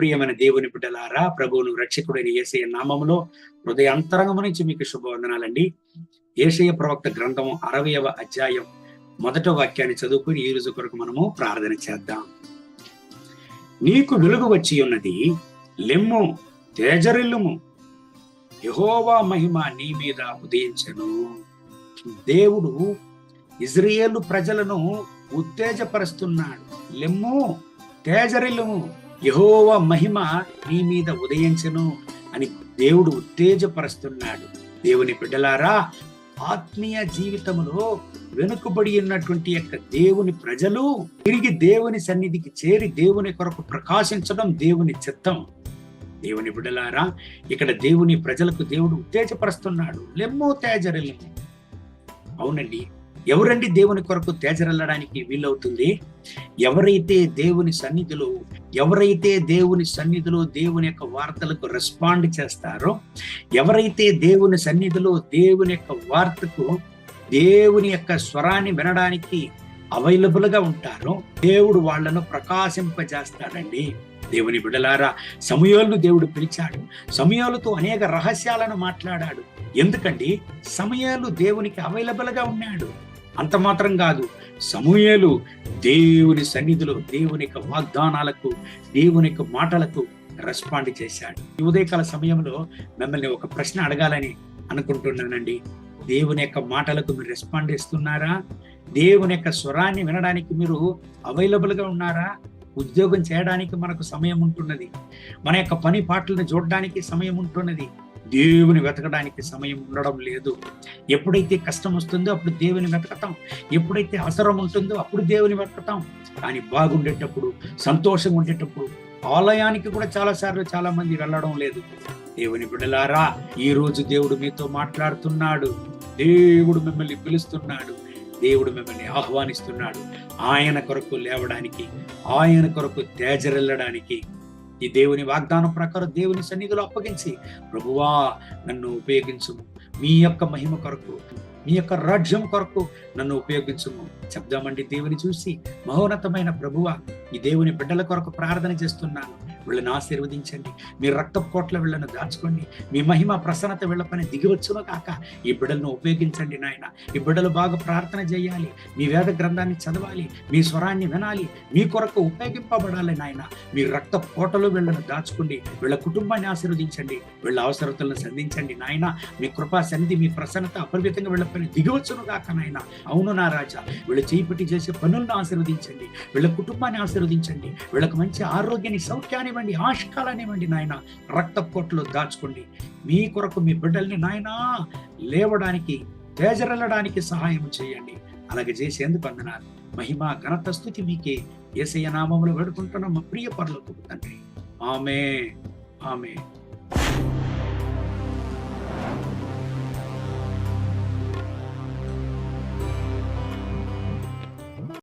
ప్రియమైన దేవుని బిడ్డలారా, ప్రభువును రక్షకుడైన యేసయ్య నామములో హృదయాంతరంగము నుంచి మీకు శుభవందనాలండి. యేషయ్య ప్రవక్త గ్రంథం 60వ అధ్యాయం 1వ వాక్యాన్ని చదువుకుని ఈ రోజు కొరకు మనము ప్రార్థన చేద్దాం. నీకు వెలుగు వచ్చి ఉన్నది, లెమ్ము, తేజరిల్లుము, యెహోవా మహిమ నీ మీద ఉదయించెను. దేవుడు ఇజ్రాయేలు ప్రజలను ఉత్తేజపరుస్తున్నాడు. లెమ్ము, తేజరిల్లుము, యెహోవా మహిమ నీ మీద ఉదయించెను అని దేవుడు ఉత్తేజపరుస్తున్నాడు. దేవుని బిడ్డలారా, ఆత్మీయ జీవితంలో వెనుకబడి ఉన్నటువంటి యొక్క దేవుని ప్రజలు తిరిగి దేవుని సన్నిధికి చేరి దేవుని కొరకు ప్రకాశించడం దేవుని చిత్తం. దేవుని బిడ్డలారా, ఇక్కడ దేవుని ప్రజలకు దేవుడు ఉత్తేజపరుస్తున్నాడు. లెమ్ము, తేజరిల్లుము. అవునండి, ఎవరండి దేవుని కొరకు తేజరెళ్ళడానికి వీలవుతుంది? ఎవరైతే దేవుని సన్నిధిలో దేవుని యొక్క వార్తలకు రెస్పాండ్ చేస్తారో, ఎవరైతే దేవుని సన్నిధిలో దేవుని యొక్క వార్తకు దేవుని యొక్క స్వరాన్ని వినడానికి అవైలబుల్ గా ఉంటారో, దేవుడు వాళ్లను ప్రకాశింపజేస్తాడండి. దేవుని బిడ్డలారా, సమూయేలును దేవుడు పిలిచాడు. సమూయేలుతో అనేక రహస్యాలను మాట్లాడాడు. ఎందుకండి? సమూయేలు దేవునికి అవైలబుల్ గా ఉన్నాడు. అంత మాత్రం కాదు, సమూయేలు దేవుని సన్నిధిలో దేవుని యొక్క వాగ్దానాలకు, దేవుని యొక్క మాటలకు రెస్పాండ్ చేశాడు. ఈ ఉదయకాల సమయంలో మిమ్మల్ని ఒక ప్రశ్న అడగాలని అనుకుంటున్నానండి. దేవుని యొక్క మాటలకు మీరు రెస్పాండ్ చేస్తున్నారా? దేవుని యొక్క స్వరాన్ని వినడానికి మీరు అవైలబుల్ గా ఉన్నారా? ఉద్యోగం చేయడానికి మనకు సమయం ఉంటున్నది, మన యొక్క పని పాటలను చూడడానికి సమయం ఉంటున్నది, దేవుని వెతకడానికి సమయం ఉండడం లేదు. ఎప్పుడైతే కష్టం వస్తుందో అప్పుడు దేవుని వెతకతాం, ఎప్పుడైతే అవసరం ఉంటుందో అప్పుడు దేవుని వెతకతాం. కానీ బాగుండేటప్పుడు, సంతోషంగా ఉండేటప్పుడు ఆలయానికి కూడా చాలా మంది వెళ్ళడం లేదు. దేవుని బిడ్డలారా, ఈ రోజు దేవుడు మీతో మాట్లాడుతున్నాడు. దేవుడు మిమ్మల్ని పిలుస్తున్నాడు. దేవుడు మిమ్మల్ని ఆహ్వానిస్తున్నాడు. ఆయన కొరకు లేవడానికి, ఆయన కొరకు తేజరెళ్ళడానికి. ఈ దేవుని వాగ్దానం ప్రకారం దేవుని సన్నిధిలో అప్పగించి, ప్రభువా నన్ను ఉపయోగించుము, మీ యొక్క మహిమ కొరకు, మీ యొక్క రాజ్యం కొరకు నన్ను ఉపయోగించుము చెప్దామండి. దేవుని చూసి, మహోన్నతమైన ప్రభువా, ఈ దేవుని బిడ్డల కొరకు ప్రార్థన చేస్తున్నాను, వీళ్ళని ఆశీర్వదించండి, మీ రక్తపు కోట్ల వీళ్ళను దాచుకోండి, మీ మహిమ ప్రసన్నత వీళ్ళ పని దిగివచ్చును కాక ఈ బిడ్డలను ఉపయోగించండి నాయన. ఈ బిడ్డలు బాగా ప్రార్థన చేయాలి, మీ వేద గ్రంథాన్ని చదవాలి, మీ స్వరాన్ని వినాలి, మీ కొరకు ఉపయోగింపబడాలి నాయన. మీ రక్తపు కోటలో వీళ్ళను దాచుకోండి, వీళ్ళ కుటుంబాన్ని ఆశీర్వదించండి, వీళ్ళ అవసరతలను సంధించండి నాయన. మీ కృపా సన్నిధి, మీ ప్రసన్నత అపరిమితంగా వీళ్ళ పని దిగివచ్చును కాక నాయన. అవును నా రాజా, వీళ్ళు చేపట్టి చేసే పనులను ఆశీర్వదించండి, వీళ్ళ కుటుంబాన్ని ఆశీర్వదించండి, వీళ్ళకు మంచి ఆరోగ్యాన్ని, సౌఖ్యాన్ని ఇవ్వండి, ఆశకాలనివ్వండి నాయన. రక్త కోట్లో దాచుకోండి. మీ కొరకు మీ బిడ్డల్ని నాయన లేవడానికి, తేజరెళ్ళడానికి సహాయం చేయండి. అలాగే చేసేందుకు వందనాలు. మహిమ, ఘనత, స్తుతి మీకే. యేసయ్య నామములో వేడుకుంటున్నాం మా ప్రియ పరలోకపు తండ్రి. ఆమేన్, ఆమేన్.